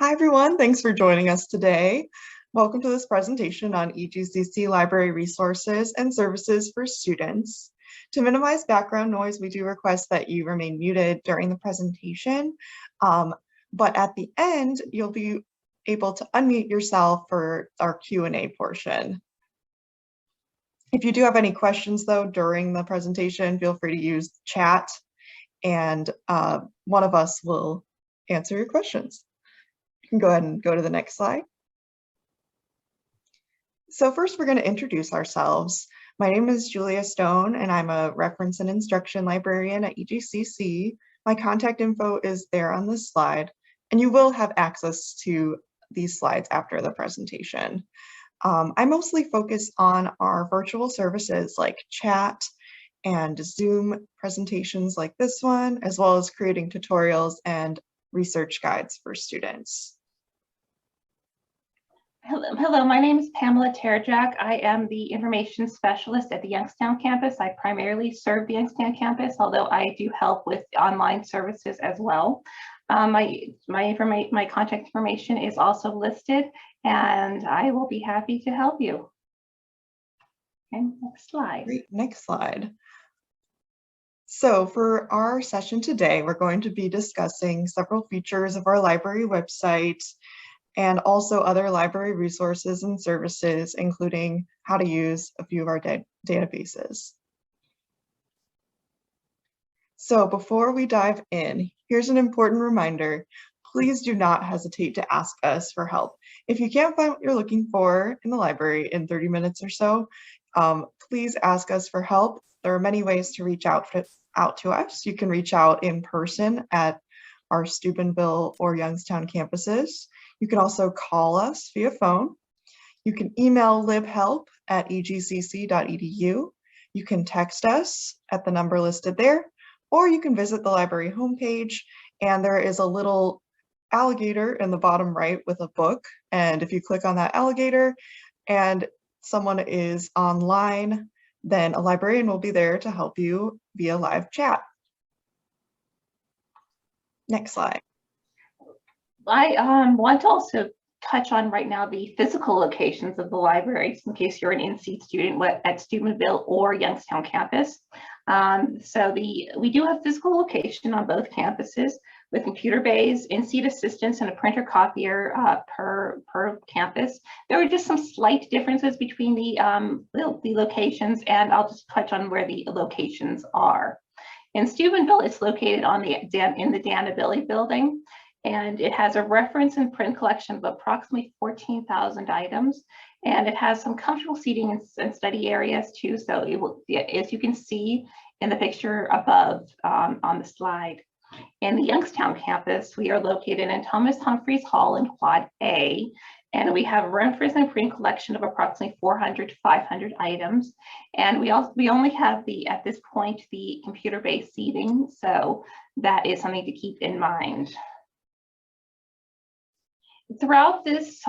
Hi, everyone. Thanks for joining us today. Welcome to this presentation on EGCC library resources and services for students. To minimize background noise, we do request that you remain muted during the presentation, but at the end, you'll be able to unmute yourself for our Q&A portion. If you do have any questions, though, during the presentation, feel free to use chat, and one of us will answer your questions. Can go ahead and go to the next slide. So first, we're going to introduce ourselves. My name is Julia Stone, and I'm a reference and instruction librarian at EGCC. My contact info is there on this slide, and you will have access to these slides after the presentation. I mostly focus on our virtual services like chat and Zoom presentations like this one, as well as creating tutorials and research guides for students. Hello, my name is Pamela Terajak. I am the information specialist at the Youngstown campus. I primarily serve the Youngstown campus, although I do help with online services as well. My contact information is also listed, and I will be happy to help you. And next slide. Great. Next slide. So for our session today, we're going to be discussing several features of our library website and also other library resources and services, including how to use a few of our databases. So before we dive in, here's an important reminder. Please do not hesitate to ask us for help. If you can't find what you're looking for in the library in 30 minutes or so, please ask us for help. There are many ways to reach out to us. You can reach out in person at our Steubenville or Youngstown campuses. You can also call us via phone. You can email libhelp@egcc.edu. You can text us at the number listed there, or you can visit the library homepage, and there is a little alligator in the bottom right with a book. And if you click on that alligator and someone is online, then a librarian will be there to help you via live chat. Next slide. I want to also touch on right now the physical locations of the libraries in case you're an in-seat student at Steubenville or Youngstown campus. We do have physical location on both campuses with computer bays, in-seat assistants, and a printer copier per campus. There are just some slight differences between the locations, and I'll just touch on where the locations are. In Steubenville, it's located in the Danability building, and it has a reference and print collection of approximately 14,000 items, and it has some comfortable seating and study areas too. So it will, as you can see in the picture above on the slide. In the Youngstown campus, we are located in Thomas Humphreys Hall in Quad A, and we have a reference and print collection of approximately 400 to 500 items. And we only have at this point, the computer-based seating, so that is something to keep in mind. Throughout this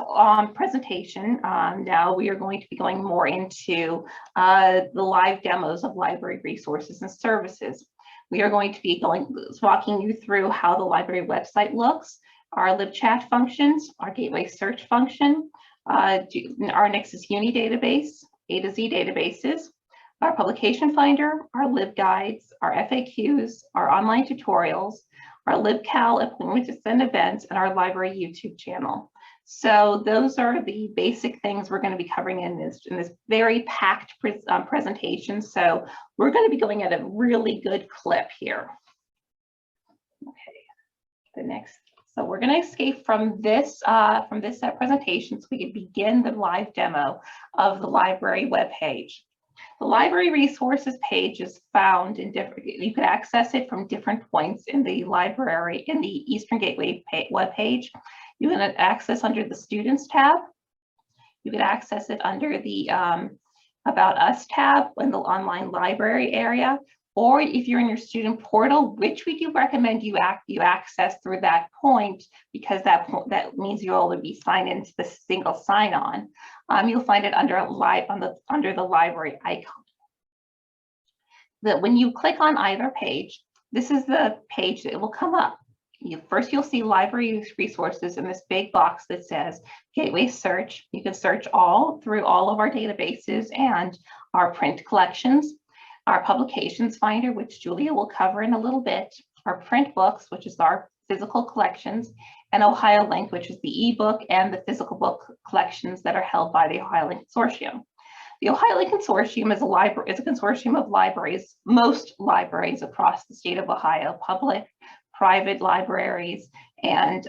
presentation, now we are going to be going more into the live demos of library resources and services. We are going to be walking you through how the library website looks, our libchat functions, our gateway search function, our Nexus Uni Database, A to Z databases, our publication finder, our libguides, our FAQs, our online tutorials, our Libcal appointments and events, and our library YouTube channel. So those are the basic things we're going to be covering in this very packed presentation. So we're going to be going at a really good clip here. Okay, the next. So we're going to escape from this presentation so we can begin the live demo of the library webpage. The library resources page is found in you can access it from different points in the library, in the Eastern Gateway webpage. You can access under the Students tab. You can access it under the About Us tab in the online library area, or if you're in your student portal, which we do recommend you access through that point, because that means you'll only be signed into the single sign-on. You'll find it under the library icon. When you click on either page, this is the page that will come up. First, you'll see library resources in this big box that says Gateway Search. You can search through all of our databases and our print collections, our publications finder, which Julia will cover in a little bit, our print books, which is our physical collections, and Ohio Link, which is the ebook and the physical book collections that are held by the Ohio Link Consortium. The Ohio Link Consortium is a consortium of libraries, most libraries across the state of Ohio, public, private libraries, and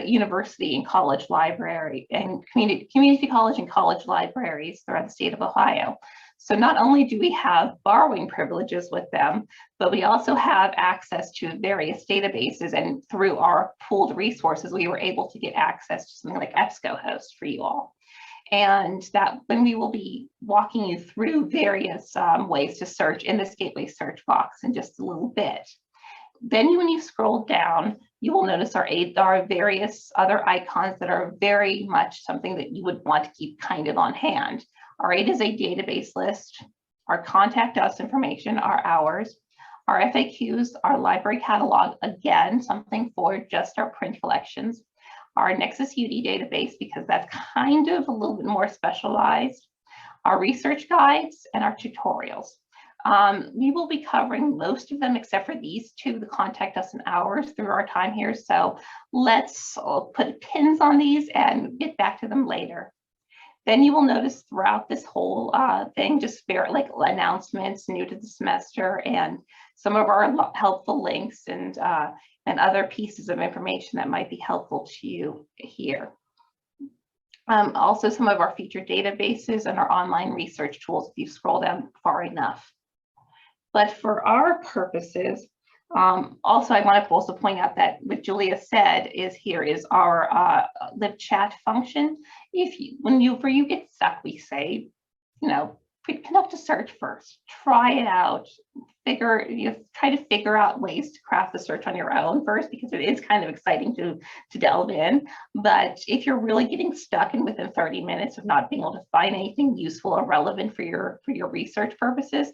university and college library and community college and college libraries throughout the state of Ohio. So not only do we have borrowing privileges with them, but we also have access to various databases, and through our pooled resources, we were able to get access to something like EBSCOhost for you all. And that when we will be walking you through various ways to search in this Gateway search box in just a little bit. Then when you scroll down, you will notice our various other icons that are very much something that you would want to keep kind of on hand. Our 8 is a database list, our contact us information, our hours, our FAQs, our library catalog, again, something for just our print collections, our Nexus Uni Database, because that's kind of a little bit more specialized, our research guides, and our tutorials. We will be covering most of them except for these two, the contact us and hours, through our time here. So let's put pins on these and get back to them later. Then you will notice throughout this whole thing, just like announcements new to the semester and some of our helpful links and other pieces of information that might be helpful to you here. Also some of our featured databases and our online research tools if you scroll down far enough. But for our purposes, also I want to also point out that what Julia said is here is our live chat function. When you get stuck, we say, conduct a search first, try it out, try to figure out ways to craft the search on your own first, because it is kind of exciting to delve in. But if you're really getting stuck and within 30 minutes of not being able to find anything useful or relevant for your research purposes,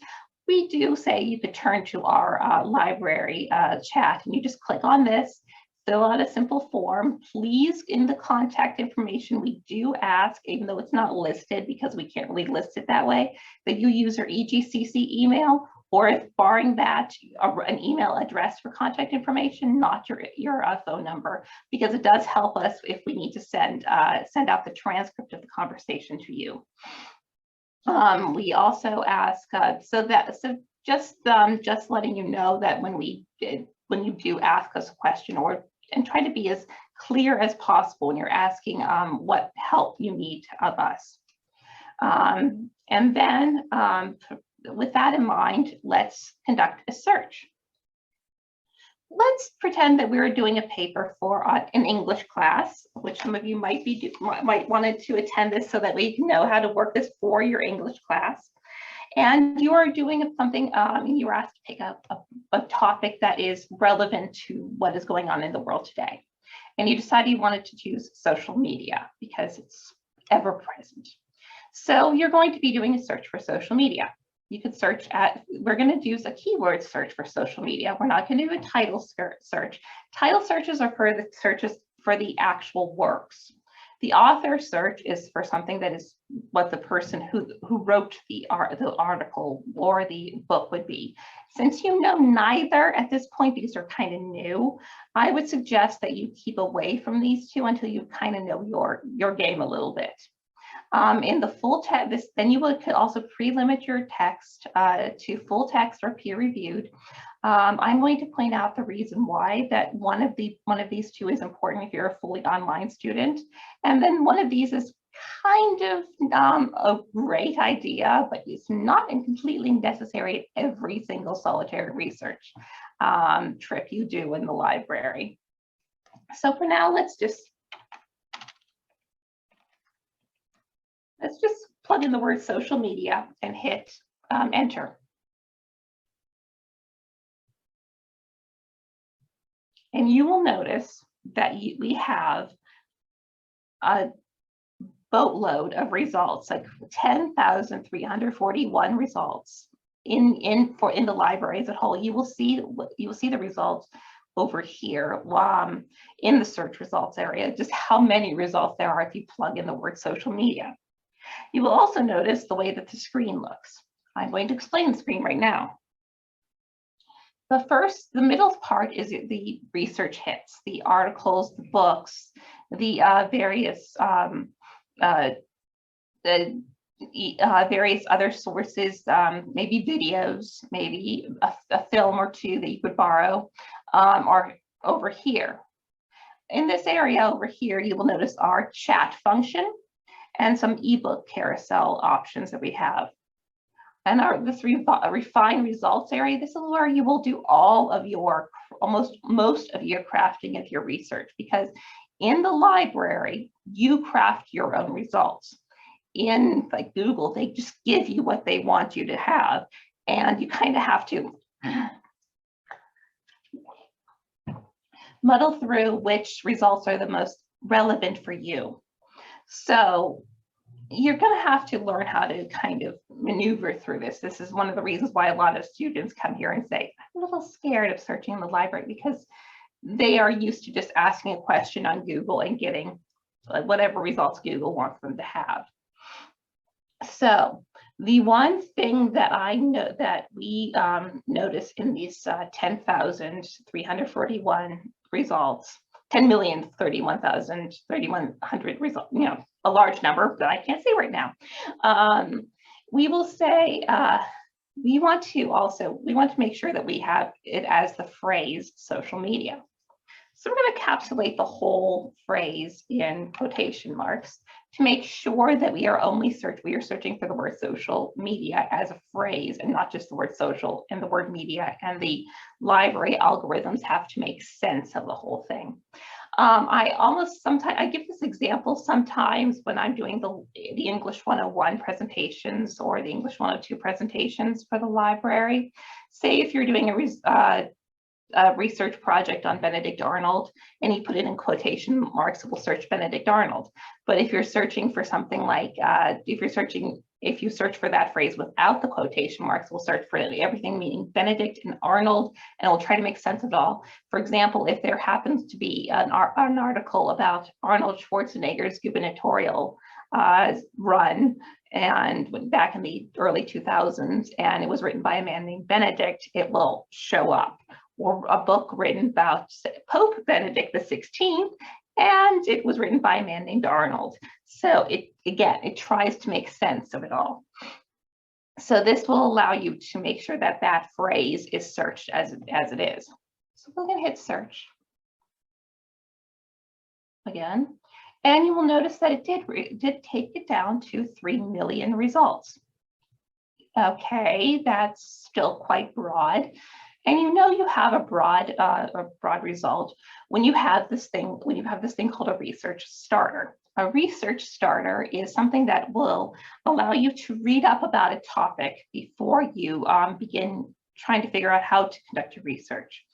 we do say you could turn to our library chat, and you just click on this, fill out a simple form. Please, in the contact information, we do ask, even though it's not listed because we can't really list it that way, that you use your EGCC email, or if barring that, an email address for contact information, not your phone number, because it does help us if we need to send out the transcript of the conversation to you. We also ask, just letting you know that when you do ask us a question, and try to be as clear as possible when you're asking what help you need of us. And then with that in mind, let's conduct a search. Let's pretend that we're doing a paper for an English class, which some of you might wanted to attend this so that we know how to work this for your English class. And you are doing something, you were asked to pick up a topic that is relevant to what is going on in the world today. And you decided you wanted to choose social media because it's ever present. So you're going to be doing a search for social media. You could search we're going to use a keyword search for social media. We're not going to do a title search. Title searches are for the searches for the actual works. The author search is for something that is what the person who wrote the article or the book would be. Since you know neither at this point because they're kind of new, I would suggest that you keep away from these two until you kind of know your game a little bit. In the full text, then you could also pre-limit your text to full text or peer-reviewed. I'm going to point out the reason why that one of these two is important if you're a fully online student, and then one of these is kind of a great idea, but it's not completely necessary at every single solitary research trip you do in the library. So for now, let's just plug in the word social media and hit enter. And you will notice that we have a boatload of results, like 10,341 results in the library as a whole. You will see the results over here in the search results area, just how many results there are if you plug in the word social media. You will also notice the way that the screen looks. I'm going to explain the screen right now. The middle part is the research hits, the articles, the books, the various various other sources, maybe videos, maybe a film or two that you could borrow, are over here. In this area over here, you will notice our chat function and some ebook carousel options that we have. And this refined results area, this is where you will do all of your, most of your crafting of your research, because in the library, you craft your own results. In like Google, they just give you what they want you to have, and you kind of have to muddle through which results are the most relevant for you. So you're going to have to learn how to kind of maneuver through this. This is one of the reasons why a lot of students come here and say, I'm a little scared of searching in the library, because they are used to just asking a question on Google and getting whatever results Google wants them to have. So the one thing that I know that we notice in these 10,341 results, 10,031,3,100 results, you know, a large number that I can't say right now. We will say we want to make sure that we have it as the phrase social media. So we're going to encapsulate the whole phrase in quotation marks to make sure that we are searching for the word social media as a phrase and not just the word social and the word media, and the library algorithms have to make sense of the whole thing. I give this example sometimes when I'm doing the English 101 presentations or the English 102 presentations for the library. Say if you're doing a research project on Benedict Arnold and you put it in quotation marks, it will search Benedict Arnold. But if you're searching for something like, if you search for that phrase without the quotation marks, we'll search for everything meaning Benedict and Arnold, and we'll try to make sense of it all. For example, if there happens to be an article about Arnold Schwarzenegger's gubernatorial run, and back in the early 2000s, and it was written by a man named Benedict, it will show up. Or a book written about Pope Benedict XVI, and it was written by a man named Arnold. So it tries to make sense of it all. So this will allow you to make sure that that phrase is searched as it is. So we're going to hit search again, and you will notice that it did take it down to 3 million results. Okay, that's still quite broad. And you know you have a broad result when you have this thing called a research starter. A research starter is something that will allow you to read up about a topic before you begin trying to figure out how to conduct your research.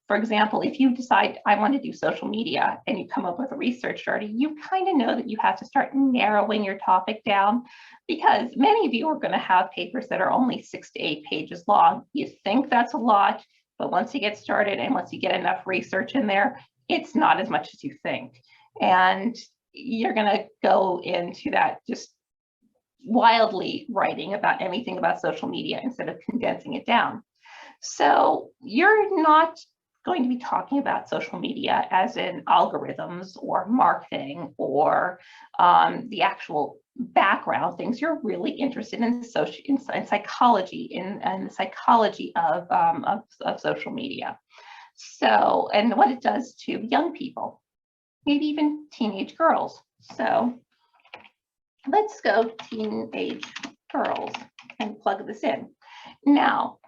For example, if you decide I want to do social media and you come up with a research starter, you kind of know that you have to start narrowing your topic down, because many of you are going to have papers that are only 6 to 8 pages long. You think that's a lot, but once you get started and once you get enough research in there, it's not as much as you think. And you're going to go into that just wildly writing about anything about social media instead of condensing it down. So you're not going to be talking about social media as in algorithms or marketing or the actual background things. You're really interested in psychology, in the psychology of social media. So, and what it does to young people, maybe even teenage girls. So let's go teenage girls and plug this in. Now,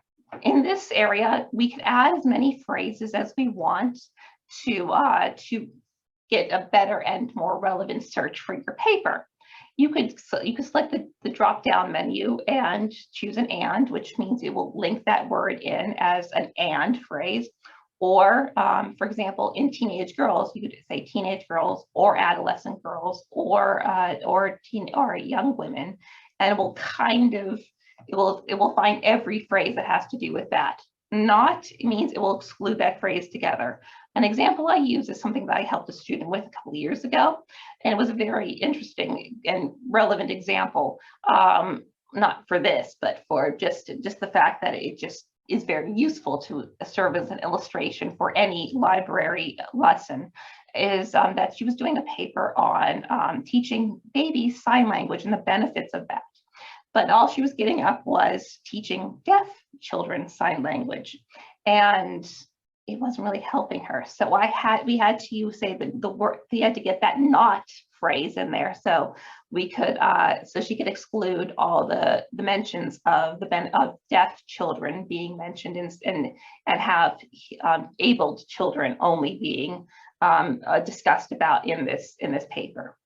in this area, we could add as many phrases as we want to get a better and more relevant search for your paper. You could select the drop-down menu and choose an and, which means it will link that word in as an and phrase. Or, for example, in teenage girls, you could say teenage girls or adolescent girls or young women, and it will kind of it will find every phrase that has to do with that. Not means it will exclude that phrase together. An example I use is something that I helped a student with a couple of years ago, and it was a very interesting and relevant example. Not for this, but for just the fact that it just is very useful to serve as an illustration for any library lesson, is that she was doing a paper on teaching babies sign language and the benefits of that. But all she was getting up was teaching deaf children sign language, and it wasn't really helping her. So we had to say the word, we had to get that not phrase in there, so we could so she could exclude all the mentions of of deaf children being mentioned and have abled children only being discussed about in this paper.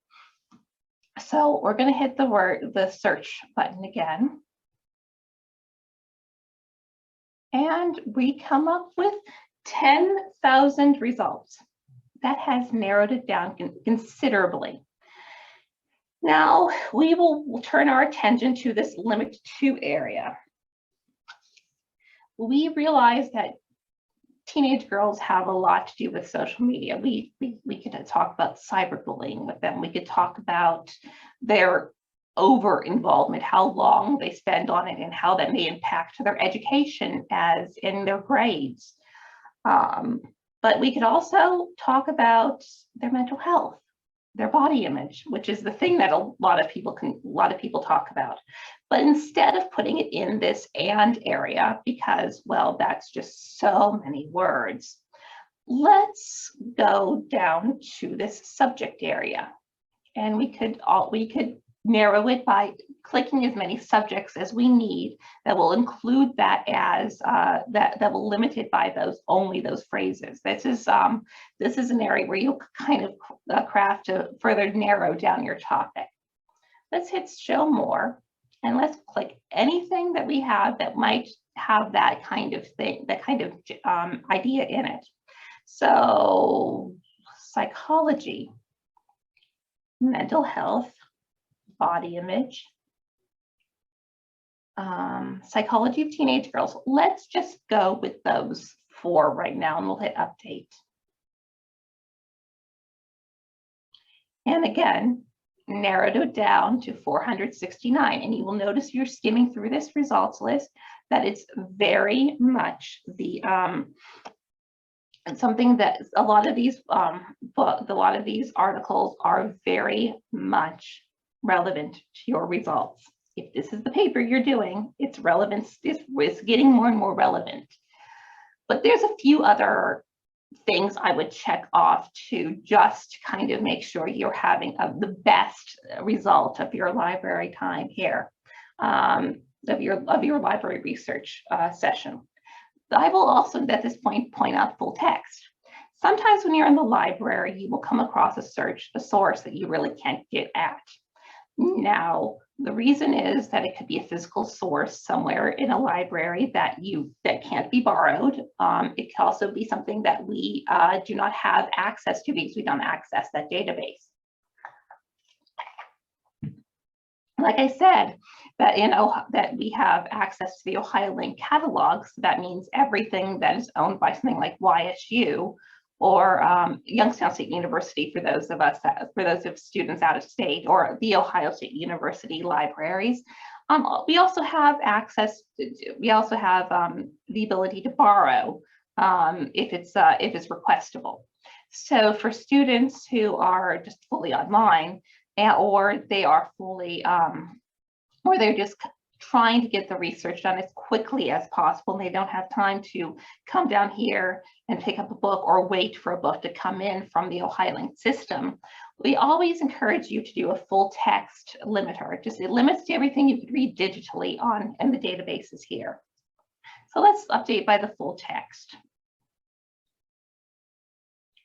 So we're going to hit the search button again. And we come up with 10,000 results. That has narrowed it down considerably. Now we will turn our attention to this limit to area. We realize that teenage girls have a lot to do with social media. We could talk about cyberbullying with them. We could talk about their over involvement, how long they spend on it, and how that may impact their education as in their grades. But we could also talk about their mental health, their body image, which is the thing that a lot of people talk about. But instead of putting it in this and area, because, well, that's just so many words, let's go down to this subject area. And we could narrow it by clicking as many subjects as we need that will include that as that will limit it by only those phrases. This is an area where you kind of craft to further narrow down your topic. Let's hit show more, and let's click anything that we have that might have that kind of thing, that kind of idea in it. So psychology, mental health, body image, psychology of teenage girls. Let's just go with those 4 right now, and we'll hit update. And again, narrowed it down to 469. And you will notice you're skimming through this results list that it's very much the something that a lot of these articles are very much relevant to your results. If this is the paper you're doing, its relevance is getting more and more relevant. But there's a few other things I would check off to just kind of make sure you're having the best result of your library time here, of your library research session. I will also at this point point out full text. Sometimes when you're in the library, you will come across a source that you really can't get at. Now, the reason is that it could be a physical source somewhere in a library that can't be borrowed. It can also be something that we do not have access to because we don't access that database. Like I said, that we have access to the Ohio Link catalogs. That means everything that is owned by something like YSU or Youngstown State University for those of students out of state, or the Ohio State University libraries. We also have access to, the ability to borrow if it's requestable. So for students who are just fully online, or they are fully, or they're just trying to get the research done as quickly as possible, and they don't have time to come down here and pick up a book or wait for a book to come in from the Ohio Link system, we always encourage you to do a full text limiter. It limits to everything you could read digitally and the databases here. So let's update by the full text.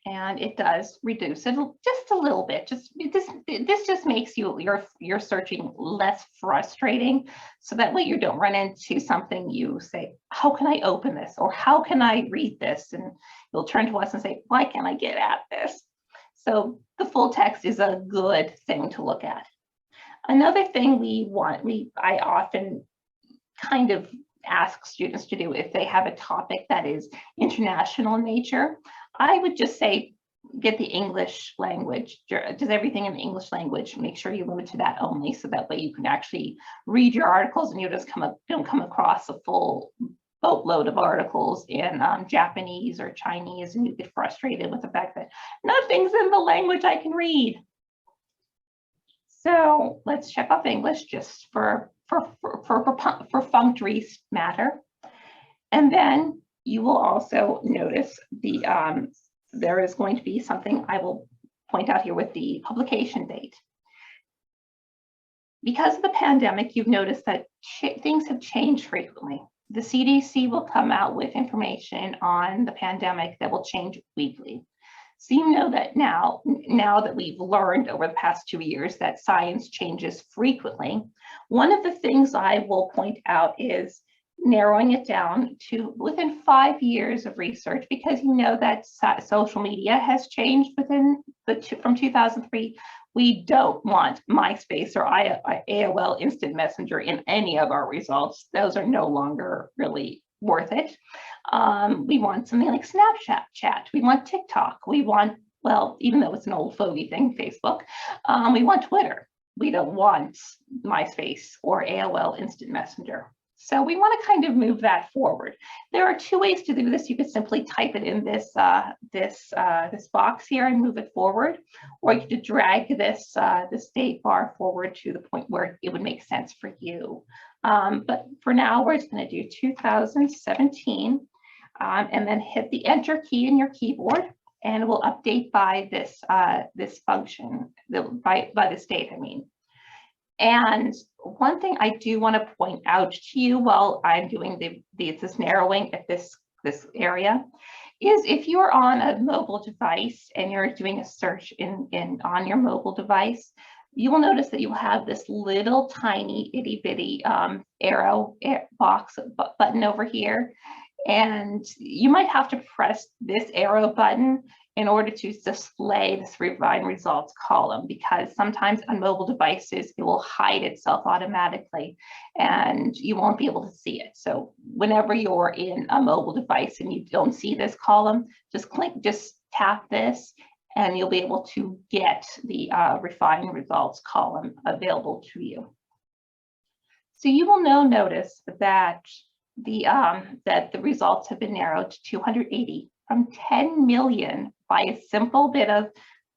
And it does reduce it just a little bit. This just makes your searching less frustrating, so that way you don't run into something you say, how can I open this, or how can I read this? And you'll turn to us and say, why can't I get at this? So the full text is a good thing to look at. Another thing I often kind of ask students to do if they have a topic that is international in nature. I would just say, get the English language, does everything in the English language. Make sure you limit to that only, so that way you can actually read your articles and you don't come across a full boatload of articles in Japanese or Chinese, and you get frustrated with the fact that nothing's in the language I can read. So let's check off English just for perfunctory matter. And then you will also notice there is going to be something I will point out here with the publication date. Because of the pandemic, you've noticed that things have changed frequently. The CDC will come out with information on the pandemic that will change weekly. So you know that now that we've learned over the past 2 years that science changes frequently, one of the things I will point out is narrowing it down to within 5 years of research, because you know that social media has changed from 2003. We don't want MySpace or AOL Instant Messenger in any of our results. Those are no longer really worth it. We want something like Snapchat chat. We want TikTok. We want, well, even though it's an old fogey thing, Facebook, we want Twitter. We don't want MySpace or AOL Instant Messenger. So we want to kind of move that forward. There are 2 ways to do this. You could simply type it in this box here and move it forward, or you could drag this date bar forward to the point where it would make sense for you. But for now, we're just going to do 2017, and then hit the Enter key in your keyboard, and it will update by this function, by this date, I mean. And one thing I do want to point out to you while I'm doing this narrowing at this area is, if you're on a mobile device and you're doing a search on your mobile device, you will notice that you have this little tiny itty bitty arrow box button over here. And you might have to press this arrow button in order to display this Refine Results column, because sometimes on mobile devices, it will hide itself automatically and you won't be able to see it. So whenever you're in a mobile device and you don't see this column, just tap this and you'll be able to get the Refine Results column available to you. So you will now notice that the results have been narrowed to 280 from 10 million by a simple bit of,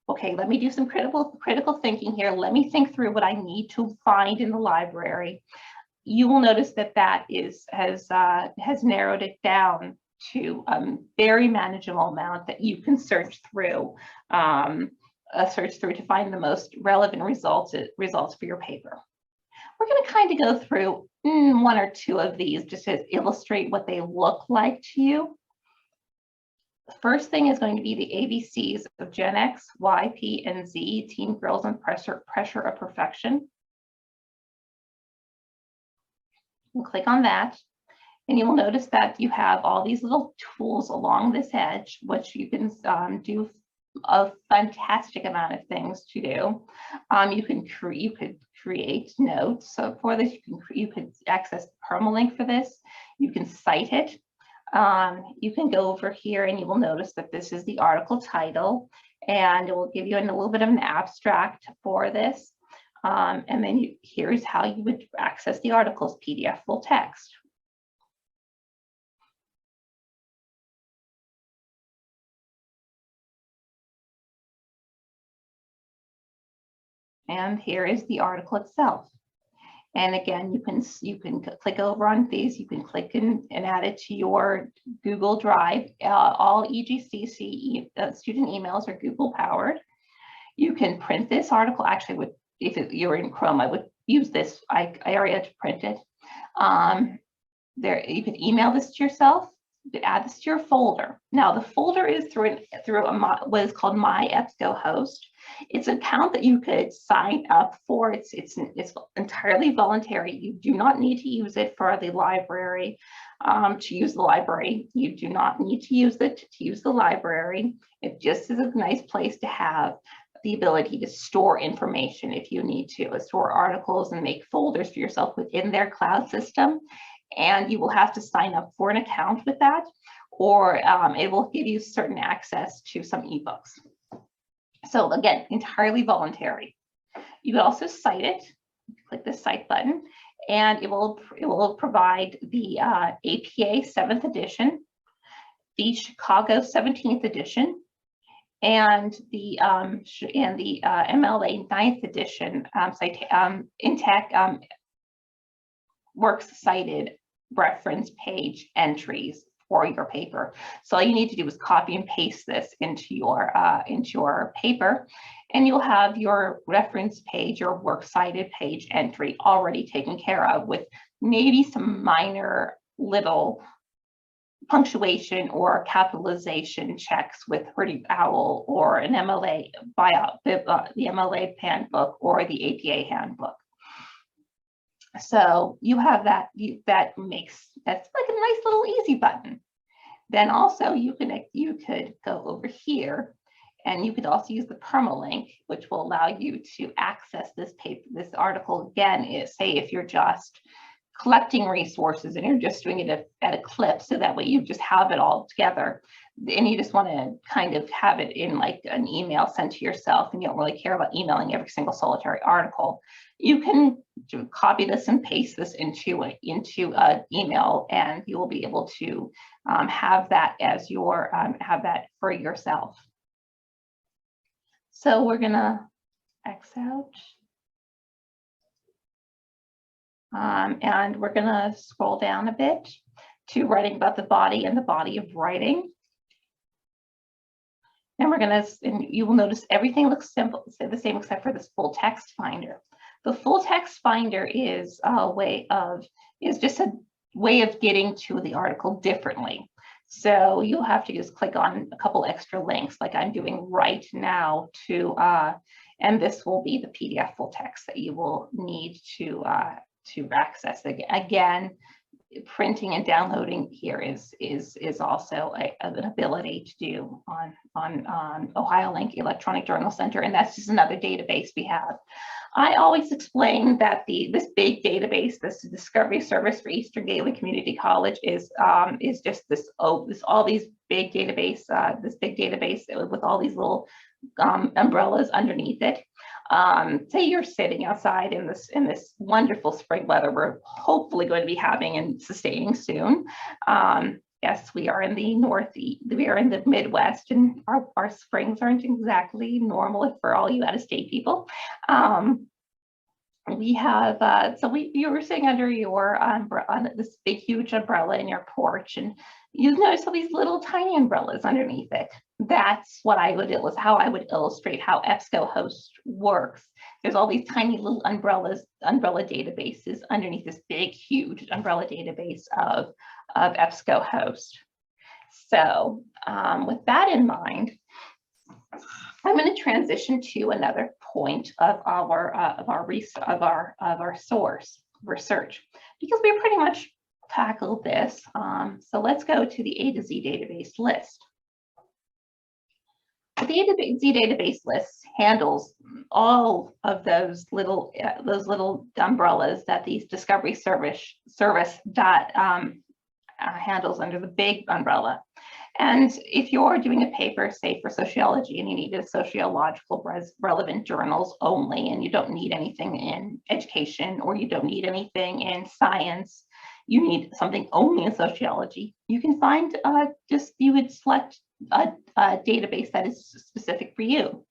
okay, let me do some critical thinking here. Let me think through what I need to find in the library. You will notice that has narrowed it down to a very manageable amount that you can search through to find the most relevant results for your paper. We're going to kind of go through 1 or 2 of these just to illustrate what they look like to you. The first thing is going to be the ABCs of Gen X, Y, P, and Z, Teen Girls and Pressure of Perfection. We'll click on that, and you will notice that you have all these little tools along this edge, which you can do a fantastic amount of things to do. You could create notes for this. You could access the permalink for this. You can cite it. You can go over here and you will notice that this is the article title, and it will give you a little bit of an abstract for this. And then here's how you would access the article's PDF full text. And here is the article itself. And again, you can click over on these. You can click and add it to your Google Drive. All EGCC student emails are Google powered. You can print this article. Actually, if you're in Chrome, I would use this area to print it. You can email this to yourself. You could add this to your folder. Now, the folder is through what is called My EBSCOhost. It's an account that you could sign up for. It's entirely voluntary. You do not need to use it for the library to use the library. You do not need to use it to use the library. It just is a nice place to have the ability to store information if you need to, store articles and make folders for yourself within their cloud system. and you will have to sign up for an account with that, or it will give you certain access to some ebooks. So again, entirely voluntary. You can also cite it, click the cite button, and it will provide the APA 7th edition, the Chicago 17th edition, and the MLA 9th edition InTech works cited reference page entries for your paper. So all you need to do is copy and paste this into your paper, and you'll have your reference page, your works cited page entry already taken care of, with maybe some minor little punctuation or capitalization checks with Purdue OWL or an MLA buyout, the MLA handbook or the APA handbook. So you have that, that's like a nice little easy button. Then also you could go over here, and you could also use the permalink, which will allow you to access this paper, this article again. Say if you're just collecting resources and you're just doing it at a clip, so that way you just have it all together, and you just want to kind of have it in like an email sent to yourself, and you don't really care about emailing every single solitary article, you can copy this and paste this into an email, and you will be able to have that as your have that for yourself. So we're gonna X out. And we're going to scroll down a bit to writing about the body and the body of writing. And and you will notice everything looks simple, the same except for this full text finder. The full text finder is just a way of getting to the article differently. So you'll have to just click on a couple extra links, like I'm doing right now, and this will be the PDF full text that you will need to access. Again, printing and downloading here is also an ability to do on OhioLink Electronic Journal Center, and that's just another database we have. I always explain that this big database, this Discovery Service for Eastern Gateway Community College, is just all these big database, this big database with all these little umbrellas underneath it. Say you're sitting outside in this wonderful spring weather we're hopefully going to be having and sustaining soon. Yes, we are in the Northeast, we are in the Midwest, and our springs aren't exactly normal for all you out-of-state people. We have, you were sitting under your on this big, huge umbrella in your porch, and you notice all these little tiny umbrellas underneath it. That's what how I would illustrate how EBSCOhost works. There's all these tiny little umbrella databases underneath this big, huge umbrella database of EBSCOhost. So with that in mind, I'm going to transition to another point of our source research, because we pretty much tackled this. So let's go to the A to Z database list. The A to Z database list handles all of those little umbrellas that the Discovery Service handles under the big umbrella. And if you're doing a paper, say for sociology, and you need a sociological relevant journals only, and you don't need anything in education, or you don't need anything in science, you need something only in sociology, you can find you would select a database that is specific for you.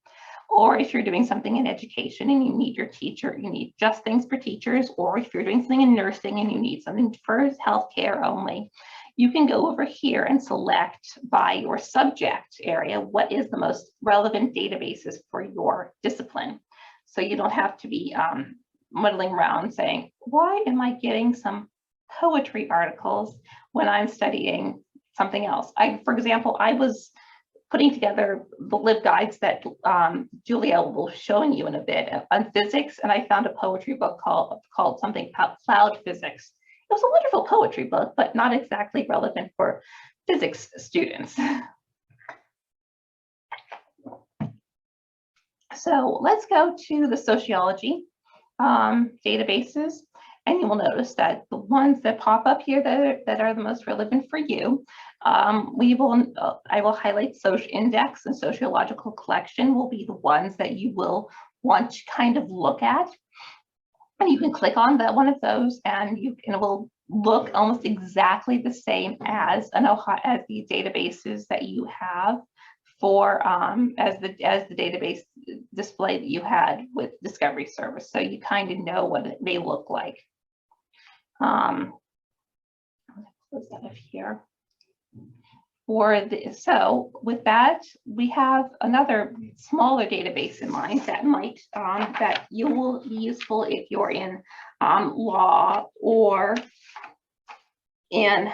Or if you're doing something in education and you need your teacher, you need just things for teachers, or if you're doing something in nursing and you need something for healthcare only, you can go over here and select by your subject area what is the most relevant databases for your discipline. So you don't have to be muddling around saying, why am I getting some poetry articles when I'm studying something else? For example, I was putting together the LibGuides that Julia will be showing you in a bit on physics, and I found a poetry book called something about cloud physics. It was a wonderful poetry book, but not exactly relevant for physics students. So let's go to the sociology databases. And you will notice that the ones that pop up here that are the most relevant for you, I will highlight social index and sociological collection will be the ones that you will want to kind of look at. And you can click on that one of those, and it will look almost exactly the same as the databases that you have for as the database display that you had with Discovery Service. So you kind of know what it may look like. Close that up here. So with that, we have another smaller database in mind that might that you will be useful if you're in law or in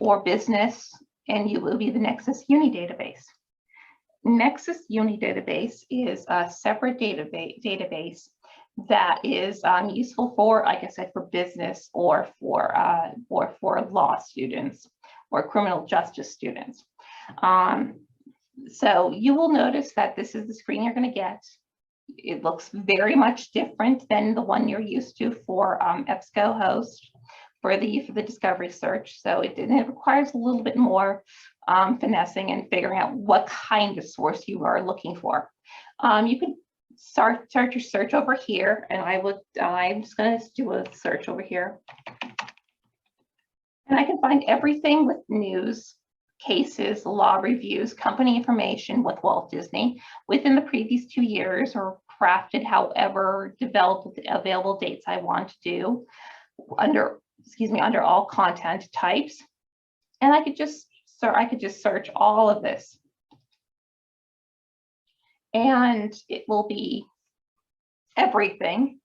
or business, and you will be the Nexus Uni Database. Nexus Uni Database is a separate database that is useful for, like I said, for business or for law students or criminal justice students. So you will notice that this is the screen you're going to get. It looks very much different than the one you're used to for EBSCOhost for the discovery search. So it requires a little bit more finessing and figuring out what kind of source you are looking for. You can start your search over here, and I'm just going to do a search over here, and I can find everything with news, cases, law reviews, company information with Walt Disney within the previous 2 years, or crafted however developed available dates I want to do under all content types. And I could just search all of this, and it will be everything.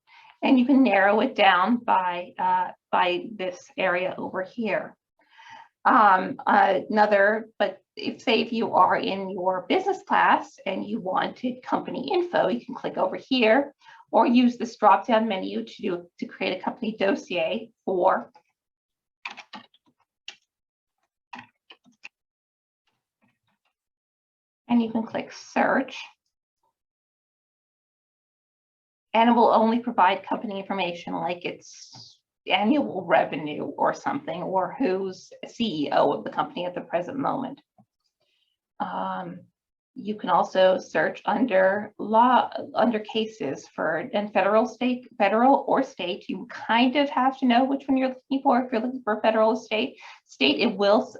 And you can narrow it down by this area over here. But if you are in your business class and you wanted company info, you can click over here or use this drop-down menu to create a company dossier for. And you can click search. And it will only provide company information like its annual revenue or something, or who's CEO of the company at the present moment. You can also search under cases and federal or state. You kind of have to know which one you're looking for. If you're looking for federal or state, it will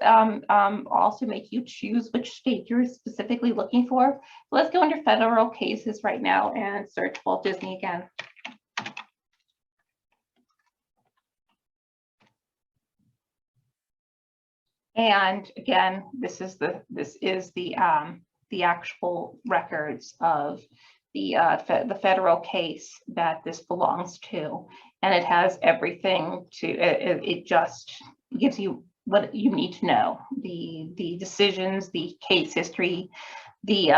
also make you choose which state you're specifically looking for. Let's go under federal cases right now and search Walt Disney again. And again, this is the actual records of the federal case that this belongs to, and it has everything it just gives you what you need to know: the decisions, the case history, the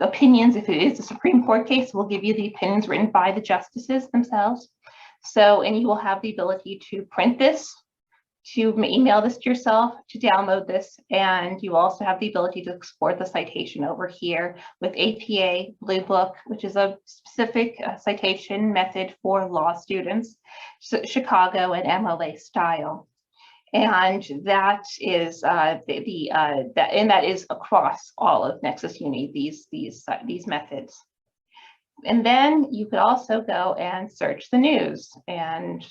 opinions. If it is a Supreme Court case, it will give you the opinions written by the justices themselves. So, and you will have the ability to print this, to email this to yourself, to download this, and you also have the ability to export the citation over here with APA Blue Book, which is a specific citation method for law students, Chicago and MLA style. And that is that is across all of Nexus Uni, these methods. And then you could also go and search the news. And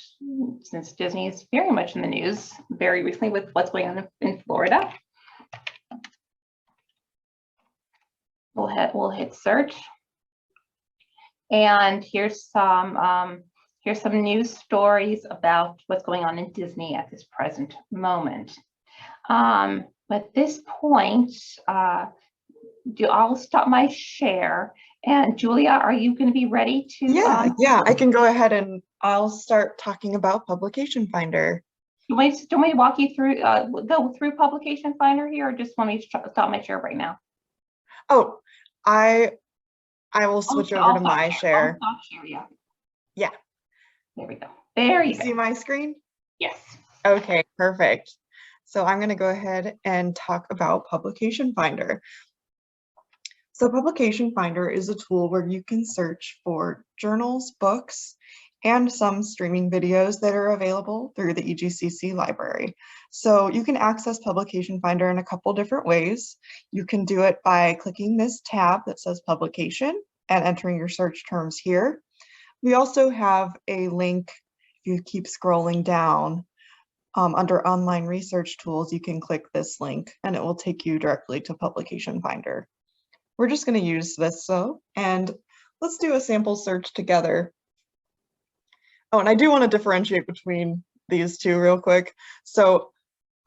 since Disney is very much in the news very recently with what's going on in Florida, we'll hit search. And here's some news stories about what's going on in Disney at this present moment. But at this point, I'll stop my share. And Julia, are you going to be ready to? Yeah, I can go ahead and I'll start talking about Publication Finder. Do you want me to walk you through, go through Publication Finder here, or just want me to stop my share right now? Oh, I will switch over to my share. I'll stop share, yeah. Yeah. There we go. There you go. See my screen? Yes. Okay, perfect. So I'm going to go ahead and talk about Publication Finder. So Publication Finder is a tool where you can search for journals, books, and some streaming videos that are available through the EGCC library. So you can access Publication Finder in a couple different ways. You can do it by clicking this tab that says Publication and entering your search terms here. We also have a link, if you keep scrolling down, under online research tools, you can click this link and it will take you directly to Publication Finder. We're just going to use this though, and let's do a sample search together. Oh, and I do want to differentiate between these two real quick. So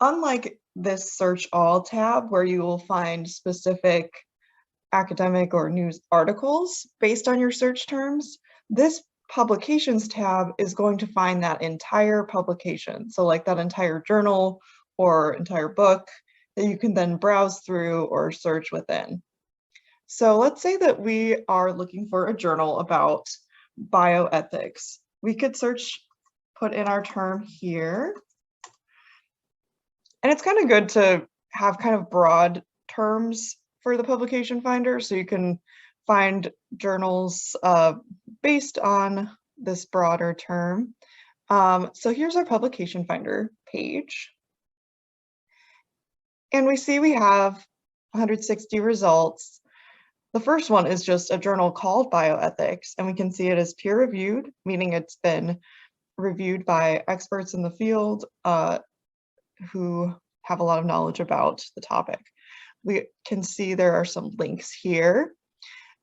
unlike this Search All tab where you will find specific academic or news articles based on your search terms, this Publications tab is going to find that entire publication. So like that entire journal or entire book that you can then browse through or search within. So let's say that we are looking for a journal about bioethics. We could put in our term here. And it's kind of good to have kind of broad terms for the Publication Finder, so you can find journals based on this broader term. So here's our Publication Finder page. And we see we have 160 results. The first one is just a journal called Bioethics, and we can see it is peer-reviewed, meaning it's been reviewed by experts in the field who have a lot of knowledge about the topic. We can see there are some links here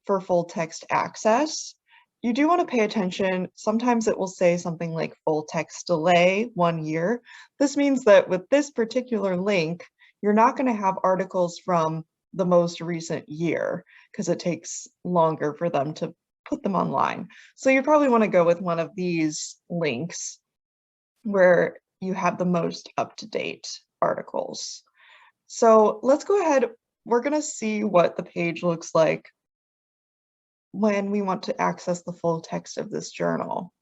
for full text access. You do want to pay attention. Sometimes it will say something like full text delay 1 year. This means that with this particular link, you're not going to have articles from the most recent year because it takes longer for them to put them online. So you probably want to go with one of these links where you have the most up-to-date articles. So let's go ahead. We're going to see what the page looks like when we want to access the full text of this journal.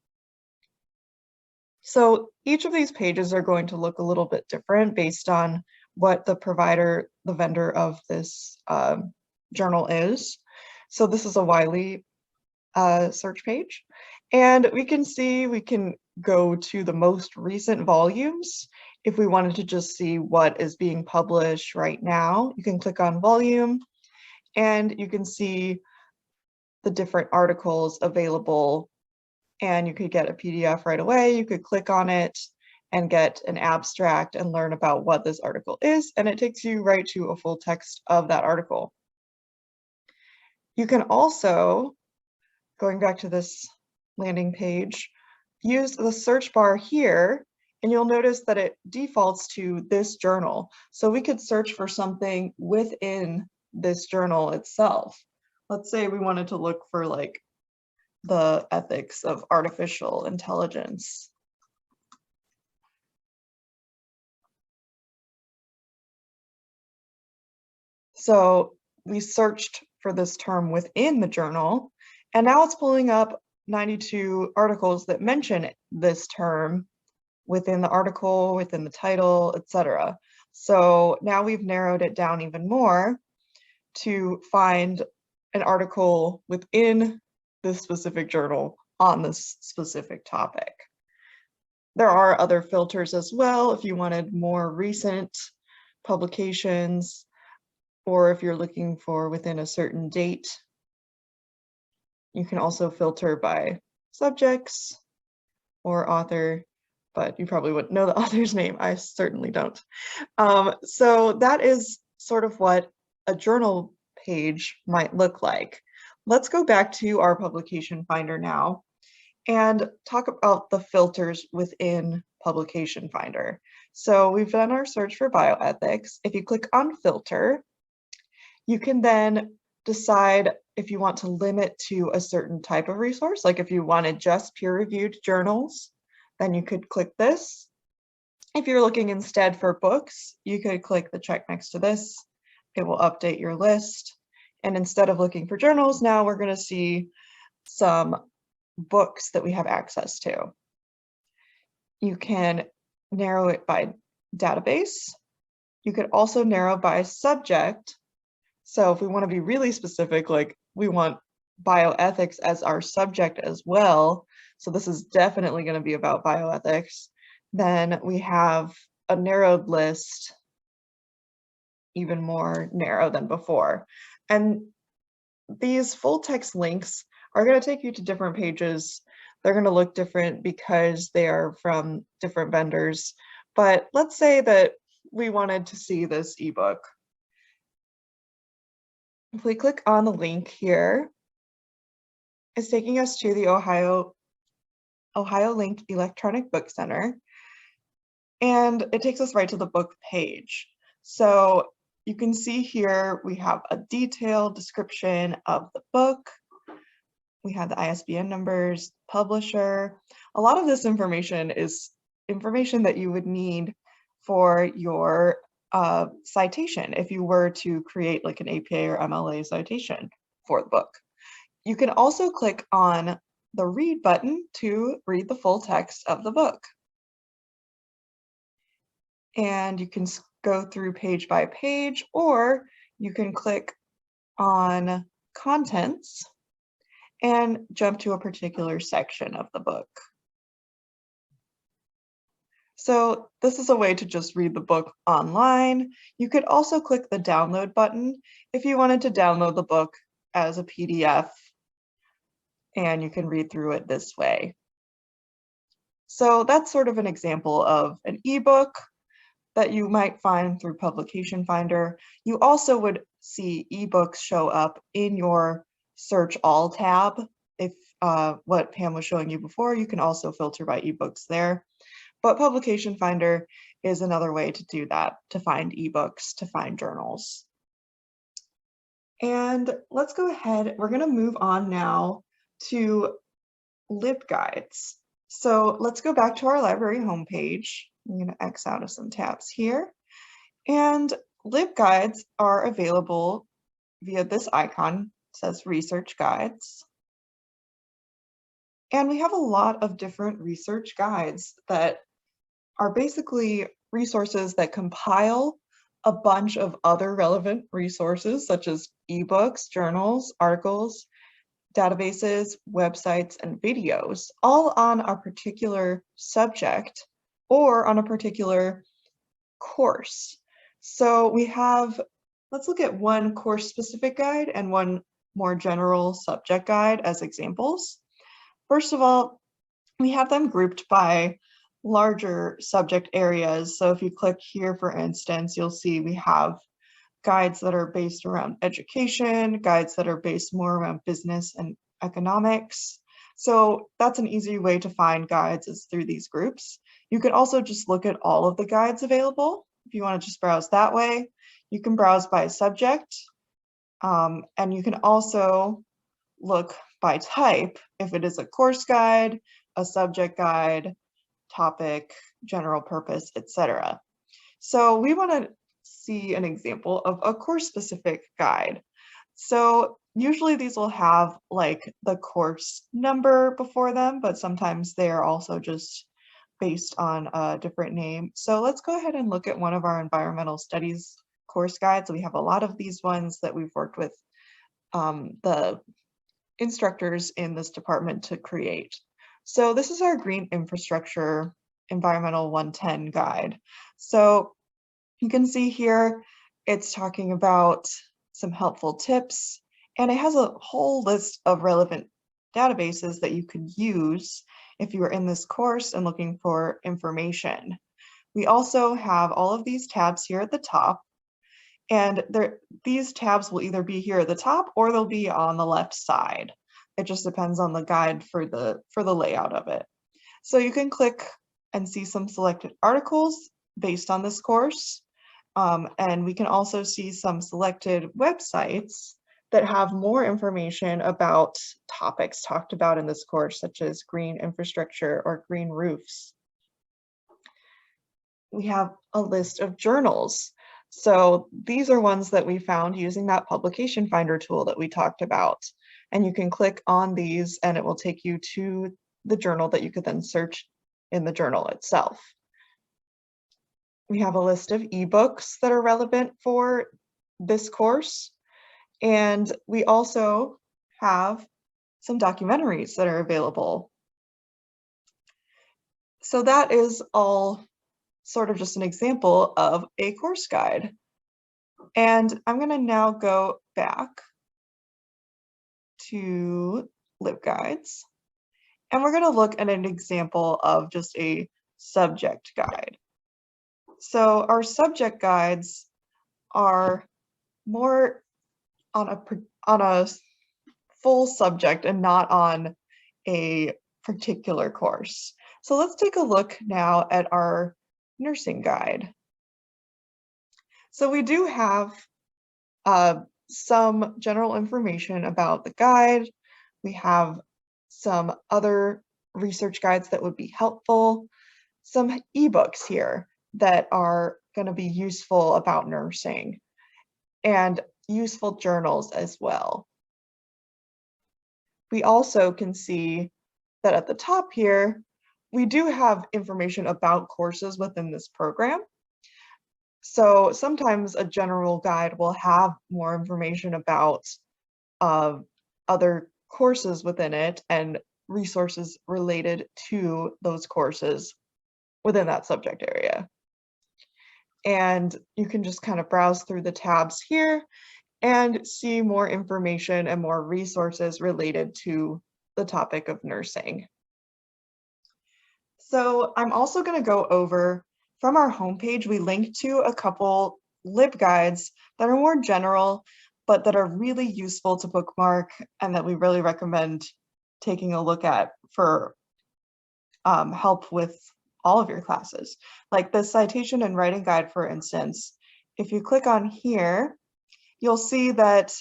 So each of these pages are going to look a little bit different based on what the provider, the vendor of this journal is. So this is a Wiley search page. And we can see we can go to the most recent volumes. If we wanted to just see what is being published right now, you can click on volume and you can see the different articles available, and you could get a PDF right away. You could click on it and get an abstract and learn about what this article is, and it takes you right to a full text of that article. You can also, going back to this landing page, use the search bar here, and you'll notice that it defaults to this journal. So we could search for something within this journal itself. Let's say we wanted to look for like the ethics of artificial intelligence. So we searched for this term within the journal, and now it's pulling up 92 articles that mention this term within the article, within the title, etc. So now we've narrowed it down even more to find an article within this specific journal on this specific topic. There are other filters as well if you wanted more recent publications, or if you're looking for within a certain date. You can also filter by subjects or author, but you probably wouldn't know the author's name. I certainly don't. So that is sort of what a journal page might look like. Let's go back to our Publication Finder now and talk about the filters within Publication Finder. So we've done our search for bioethics. If you click on filter, you can then decide if you want to limit to a certain type of resource. Like if you wanted just peer-reviewed journals, then you could click this. If you're looking instead for books, you could click the check next to this. It will update your list. And instead of looking for journals, now we're going to see some books that we have access to. You can narrow it by database. You could also narrow by subject. So if we want to be really specific, like we want bioethics as our subject as well, so this is definitely going to be about bioethics, then we have a narrowed list, even more narrow than before. And these full text links are going to take you to different pages. They're going to look different because they are from different vendors. But let's say that we wanted to see this ebook. If we click on the link here, it's taking us to the Ohio Link Electronic Book Center, and it takes us right to the book page. So you can see here we have a detailed description of the book. We have the ISBN numbers, publisher. A lot of this information is information that you would need for your citation if you were to create like an APA or MLA citation for the book. You can also click on the read button to read the full text of the book. And you can go through page by page, or you can click on contents and jump to a particular section of the book. So this is a way to just read the book online. You could also click the download button if you wanted to download the book as a PDF, and you can read through it this way. So that's sort of an example of an ebook that you might find through Publication Finder. You also would see ebooks show up in your Search All tab. If what Pam was showing you before, you can also filter by ebooks there. But Publication Finder is another way to do that, to find ebooks, to find journals. And let's go ahead, we're going to move on now to LibGuides. So let's go back to our library homepage. I'm going to X out of some tabs here. And LibGuides are available via this icon. It says Research Guides. And we have a lot of different research guides that are basically resources that compile a bunch of other relevant resources, such as ebooks, journals, articles, databases, websites, and videos, all on a particular subject or on a particular course. So we have, let's look at one course-specific guide and one more general subject guide as examples. First of all, we have them grouped by larger subject areas. So if you click here, for instance, you'll see we have guides that are based around education, guides that are based more around business and economics. So that's an easy way to find guides is through these groups. You can also just look at all of the guides available. If you want to just browse that way, you can browse by subject, and you can also look by type, if it is a course guide, a subject guide, topic, general purpose, etc. So we want to see an example of a course-specific guide. So usually these will have like the course number before them, but sometimes they are also just based on a different name. So let's go ahead and look at one of our environmental studies course guides. We have a lot of these ones that we've worked with the instructors in this department to create. So this is our Green Infrastructure Environmental 110 guide. So you can see here, it's talking about some helpful tips, and it has a whole list of relevant databases that you could use if you are in this course and looking for information. We also have all of these tabs here at the top, and these tabs will either be here at the top or they'll be on the left side. It just depends on the guide for the layout of it. So you can click and see some selected articles based on this course. And we can also see some selected websites that have more information about topics talked about in this course, such as green infrastructure or green roofs. We have a list of journals. So these are ones that we found using that publication finder tool that we talked about. And you can click on these and it will take you to the journal that you could then search in the journal itself. We have a list of ebooks that are relevant for this course. And we also have some documentaries that are available. So that is all sort of just an example of a course guide. And I'm going to now go back to LibGuides, and we're going to look at an example of just a subject guide. So our subject guides are more on a full subject and not on a particular course. So let's take a look now at our nursing guide. So we do have some general information about the guide. We have some other research guides that would be helpful, some ebooks here that are going to be useful about nursing, and useful journals as well. We also can see that at the top here, we do have information about courses within this program. So sometimes a general guide will have more information about other courses within it and resources related to those courses within that subject area. And you can just kind of browse through the tabs here and see more information and more resources related to the topic of nursing. So I'm also going to go over, from our homepage, we link to a couple LibGuides that are more general, but that are really useful to bookmark and that we really recommend taking a look at for help with all of your classes. Like the citation and writing guide, for instance, if you click on here, you'll see that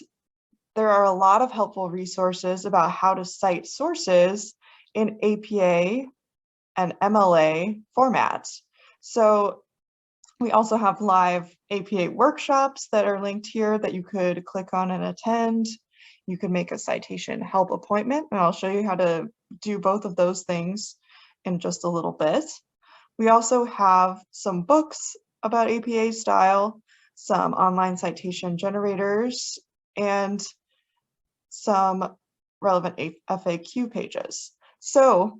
there are a lot of helpful resources about how to cite sources in APA and MLA formats. So we also have live APA workshops that are linked here that you could click on and attend. You can make a citation help appointment, and I'll show you how to do both of those things in just a little bit. We also have some books about APA style, some online citation generators, and some relevant FAQ pages. So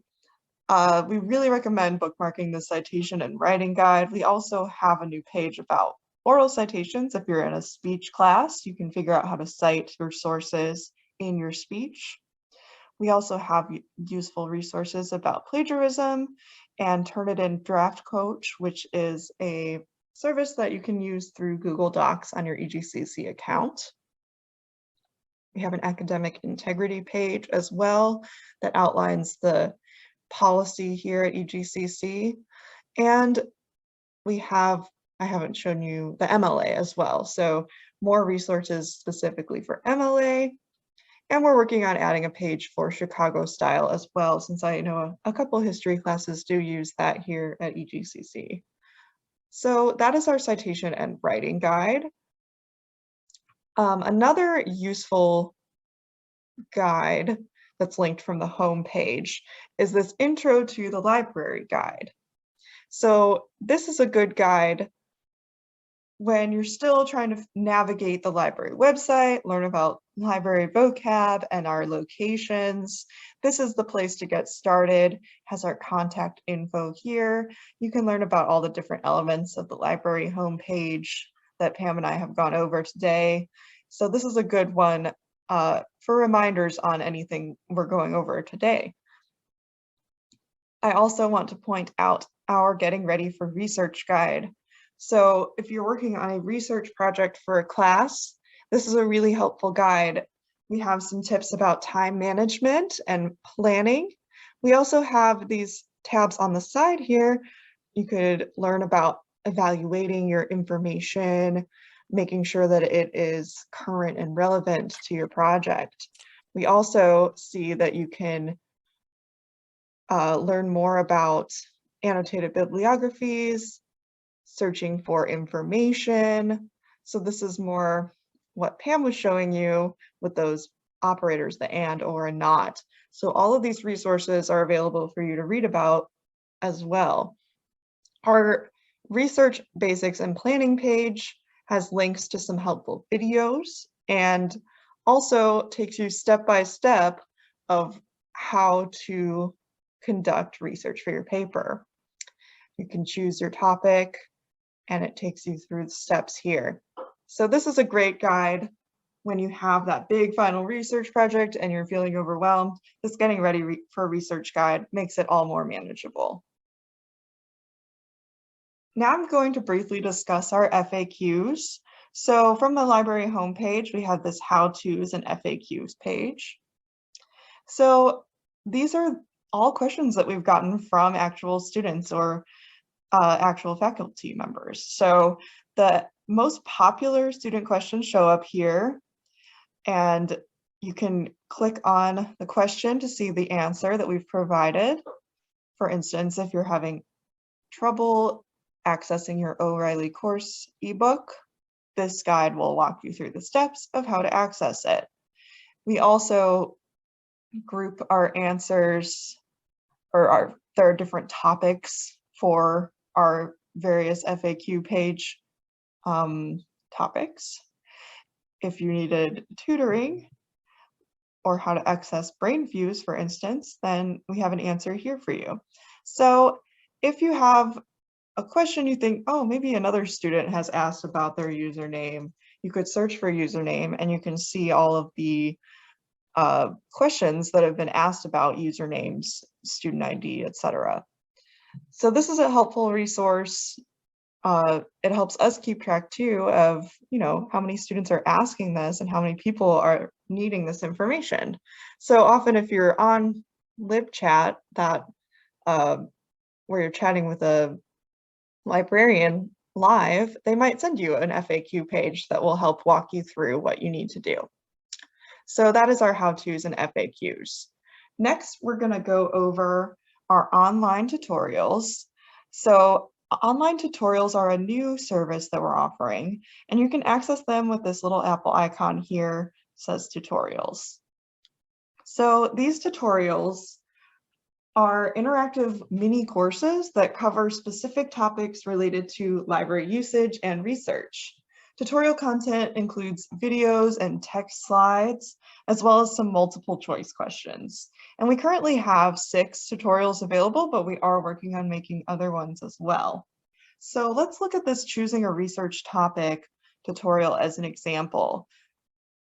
we really recommend bookmarking the citation and writing guide. We also have a new page about oral citations. If you're in a speech class, you can figure out how to cite your sources in your speech. We also have useful resources about plagiarism and Turnitin Draft Coach, which is a service that you can use through Google Docs on your EGCC account. We have an academic integrity page as well that outlines the policy here at EGCC. And we have, I haven't shown you the MLA as well. So more resources specifically for MLA. And we're working on adding a page for Chicago style as well, since I know a couple history classes do use that here at EGCC. So that is our citation and writing guide. Another useful guide that's linked from the home page is this intro to the library guide. So this is a good guide when you're still trying to navigate the library website, learn about library vocab and our locations. This is the place to get started. Has our contact info here. You can learn about all the different elements of the library homepage that Pam and I have gone over today. So this is a good one for reminders on anything we're going over today. I also want to point out our Getting Ready for Research guide. So if you're working on a research project for a class, this is a really helpful guide. We have some tips about time management and planning. We also have these tabs on the side here. You could learn about evaluating your information, making sure that it is current and relevant to your project. We also see that you can learn more about annotated bibliographies, searching for information. So this is more what Pam was showing you with those operators, the and, or, and not. So all of these resources are available for you to read about as well. Our research basics and planning page has links to some helpful videos and also takes you step by step of how to conduct research for your paper. You can choose your topic, and it takes you through the steps here. So this is a great guide when you have that big final research project and you're feeling overwhelmed. This getting ready for a research guide makes it all more manageable. Now I'm going to briefly discuss our FAQs. So from the library homepage, we have this how-tos and FAQs page. So these are all questions that we've gotten from actual students or actual faculty members. So the most popular student questions show up here, and you can click on the question to see the answer that we've provided. For instance, if you're having trouble accessing your O'Reilly course ebook, this guide will walk you through the steps of how to access it. We also group our answers, or there are different topics for our various FAQ page topics. If you needed tutoring or how to access brain views, for instance, then we have an answer here for you. So if you have a question you think, oh, maybe another student has asked about their username, you could search for username and you can see all of the questions that have been asked about usernames, student ID, etc. So this is a helpful resource. It helps us keep track too of, how many students are asking this and how many people are needing this information. So often if you're on LibChat, that where you're chatting with a librarian live, they might send you an FAQ page that will help walk you through what you need to do. So that is our how-tos and FAQs. Next, we're going to go over our online tutorials. So online tutorials are a new service that we're offering, and you can access them with this little Apple icon here, says tutorials. So these tutorials are interactive mini courses that cover specific topics related to library usage and research. Tutorial content includes videos and text slides, as well as some multiple choice questions. And we currently have 6 tutorials available, but we are working on making other ones as well. So let's look at this choosing a research topic tutorial as an example.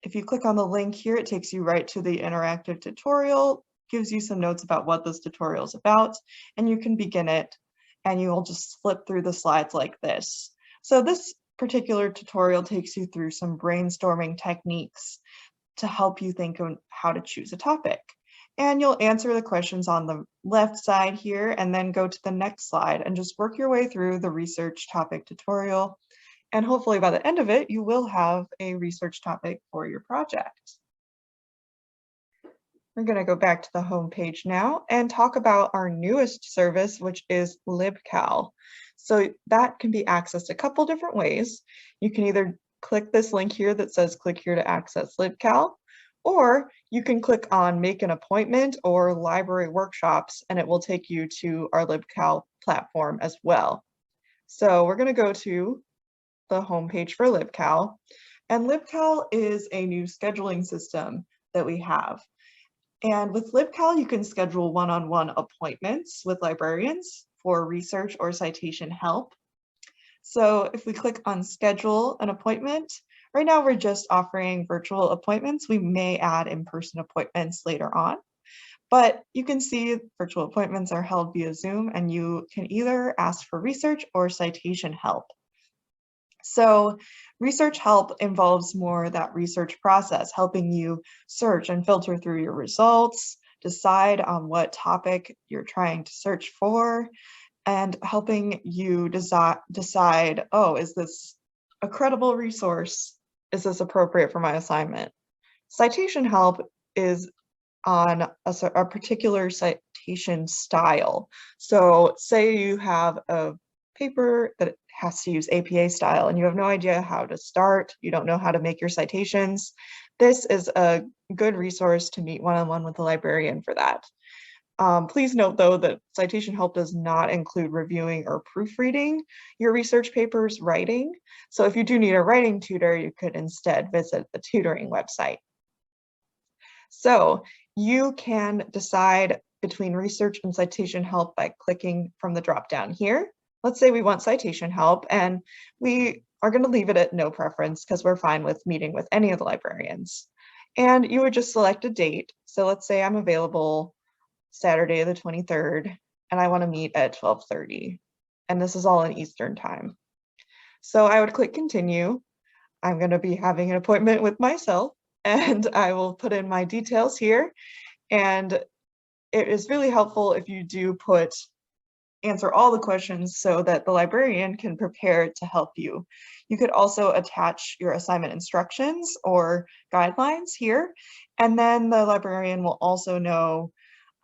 If you click on the link here, it takes you right to the interactive tutorial, gives you some notes about what this tutorial is about, and you can begin it, and you will just flip through the slides like this. So this particular tutorial takes you through some brainstorming techniques to help you think of how to choose a topic. And you'll answer the questions on the left side here and then go to the next slide and just work your way through the research topic tutorial. And hopefully by the end of it, you will have a research topic for your project. We're going to go back to the home page now and talk about our newest service, which is Libcal. So that can be accessed a couple different ways. You can either click this link here that says click here to access Libcal, or you can click on make an appointment or library workshops, and it will take you to our Libcal platform as well. So we're going to go to the home page for Libcal, and Libcal is a new scheduling system that we have. And with Libcal, you can schedule one-on-one appointments with librarians for research or citation help. So if we click on schedule an appointment, right now we're just offering virtual appointments. We may add in-person appointments later on, but you can see virtual appointments are held via Zoom, and you can either ask for research or citation help. So research help involves more that research process, helping you search and filter through your results, decide on what topic you're trying to search for, and helping you decide, oh, is this a credible resource? Is this appropriate for my assignment? Citation help is on a particular citation style. So say you have a paper that has to use APA style and you have no idea how to start, you don't know how to make your citations, this is a good resource to meet one-on-one with a librarian for that. Please note, though, that citation help does not include reviewing or proofreading your research paper's writing. So if you do need a writing tutor, you could instead visit the tutoring website. So you can decide between research and citation help by clicking from the drop down here. Let's say we want citation help, and we are going to leave it at no preference because we're fine with meeting with any of the librarians. And you would just select a date. So let's say I'm available Saturday the 23rd, and I want to meet at 12:30. And this is all in Eastern time. So I would click continue. I'm going to be having an appointment with myself, and I will put in my details here. And it is really helpful if you do answer all the questions so that the librarian can prepare to help you. You could also attach your assignment instructions or guidelines here, and then the librarian will also know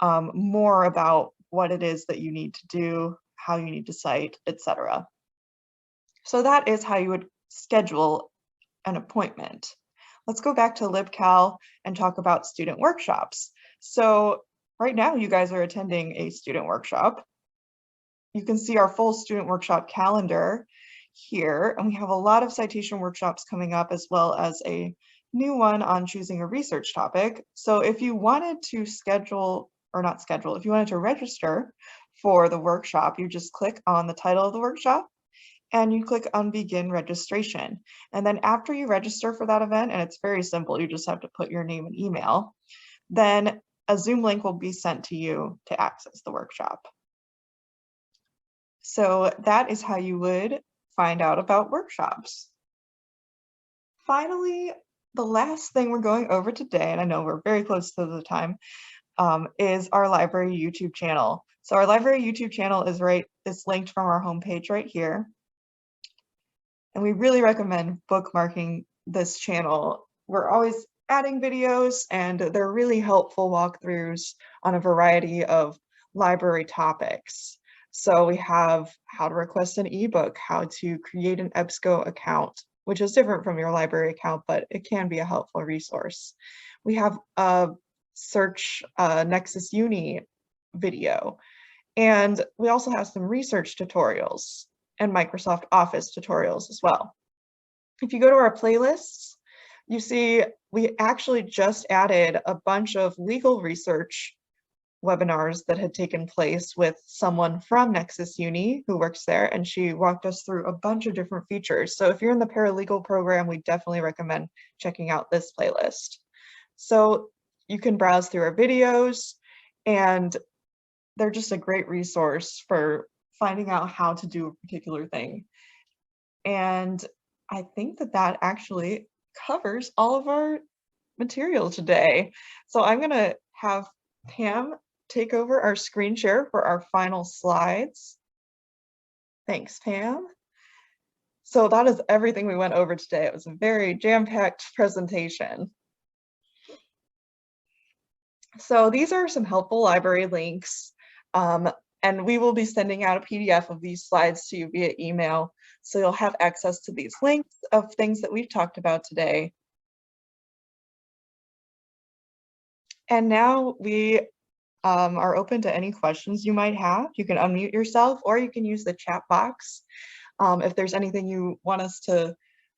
more about what it is that you need to do, how you need to cite, etc. So that is how you would schedule an appointment. Let's go back to Libcal and talk about student workshops. So right now you guys are attending a student workshop. You can see our full student workshop calendar here, and we have a lot of citation workshops coming up, as well as a new one on choosing a research topic. So if you wanted to if you wanted to register for the workshop, you just click on the title of the workshop and you click on begin registration. And then after you register for that event, and it's very simple, you just have to put your name and email, then a Zoom link will be sent to you to access the workshop. So that is how you would find out about workshops. Finally, the last thing we're going over today, and I know we're very close to the time, is our library YouTube channel. So our library YouTube channel is linked from our homepage right here. And we really recommend bookmarking this channel. We're always adding videos, and they're really helpful walkthroughs on a variety of library topics. So we have how to request an ebook, how to create an EBSCO account, which is different from your library account, but it can be a helpful resource. We have a search Nexus Uni video, and we also have some research tutorials and Microsoft Office tutorials as well. If you go to our playlists, you see we actually just added a bunch of legal research webinars that had taken place with someone from Nexus Uni who works there, and she walked us through a bunch of different features. So if you're in the paralegal program, we definitely recommend checking out this playlist. So you can browse through our videos, and they're just a great resource for finding out how to do a particular thing. And I think that actually covers all of our material today. So I'm going to have Pam take over our screen share for our final slides. Thanks, Pam. So that is everything we went over today. It was a very jam-packed presentation. So these are some helpful library links, and we will be sending out a PDF of these slides to you via email. So you'll have access to these links of things that we've talked about today. And now we are open to any questions you might have. You can unmute yourself, or you can use the chat box. If there's anything you want us to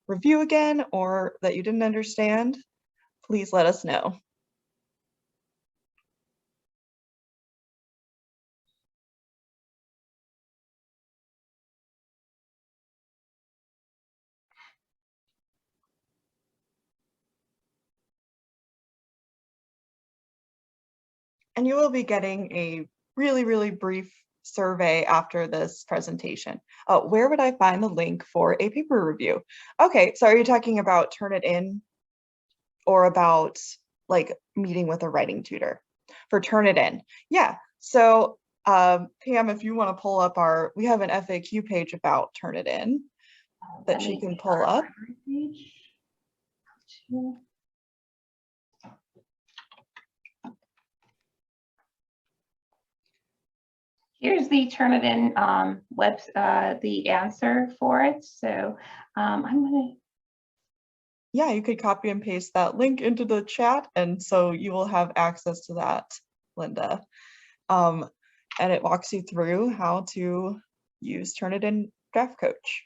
review again or that you didn't understand, please let us know. And you will be getting a really, really brief survey after this presentation. Where would I find the link for a paper review? Okay, so are you talking about Turnitin or about like meeting with a writing tutor? For Turnitin, yeah. So Pam, if you want to pull up we have an FAQ page about Turnitin that she can pull up. Here's the Turnitin the answer for it. So I'm going to. Yeah, you could copy and paste that link into the chat, and so you will have access to that, Linda. and it walks you through how to use Turnitin Draft Coach.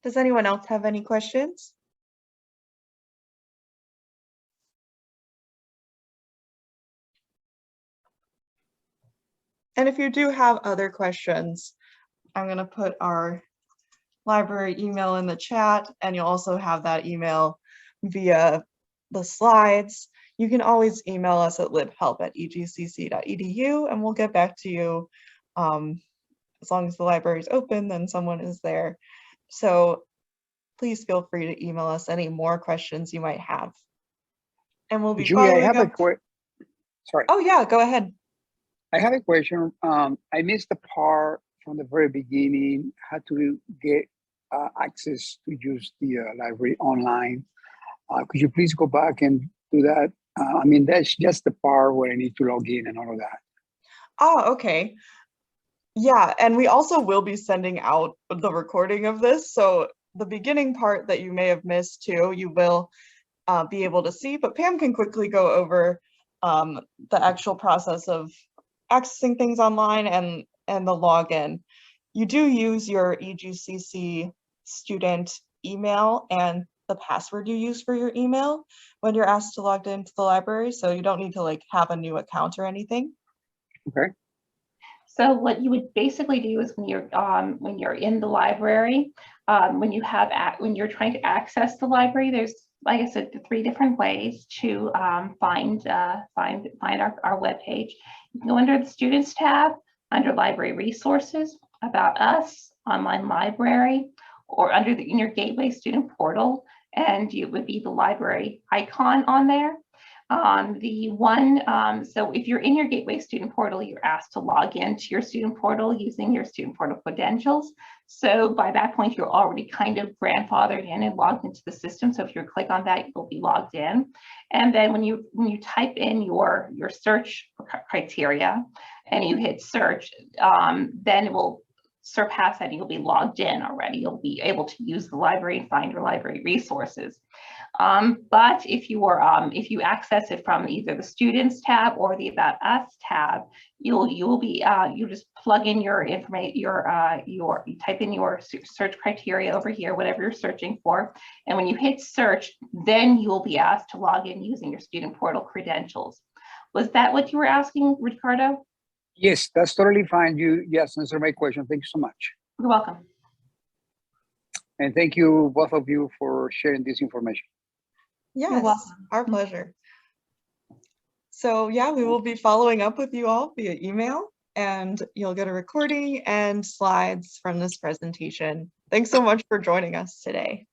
Does anyone else have any questions? And if you do have other questions, I'm going to put our library email in the chat, and you'll also have that email via the slides. You can always email us at libhelp@egcc.edu, and we'll get back to you. As long as the library is open, then someone is there. So please feel free to email us any more questions you might have. And we'll be Julia, I have up. a question. Sorry. Oh yeah, go ahead. I have a question. I missed the part from the very beginning, how to get access to use the library online. Could you please go back and do that? I mean, that's just the part where I need to log in and all of that. Oh, okay. Yeah, and we also will be sending out the recording of this. So the beginning part that you may have missed too, you will be able to see, but Pam can quickly go over the actual process of accessing things online and the login. You do use your EGCC student email and the password you use for your email when you're asked to log into the library, so you don't need to like have a new account or anything. Okay. So what you would basically do is when you're in the library, when you're trying to access the library, there's, like I said, 3 different ways to find our webpage. You can go under the Students tab, under Library Resources, About Us, Online Library, or under in your Gateway Student Portal, and it would be the library icon on there. So if you're in your Gateway Student Portal, you're asked to log into your student portal using your student portal credentials. So by that point, you're already kind of grandfathered in and logged into the system. So if you click on that, you'll be logged in. And then when you type in your search criteria and you hit search, then it will surpass that and you'll be logged in already. You'll be able to use the library and find your library resources. But if you access it from either the Students tab or the About Us tab, you just plug in your information, you type in your search criteria over here, whatever you're searching for, and when you hit search, then you will be asked to log in using your student portal credentials. Was that what you were asking, Ricardo? Yes, that's totally fine. You answered my question. Thank you so much. You're welcome. And thank you, both of you, for sharing this information. Yes, our pleasure. So yeah, we will be following up with you all via email, and you'll get a recording and slides from this presentation. Thanks so much for joining us today.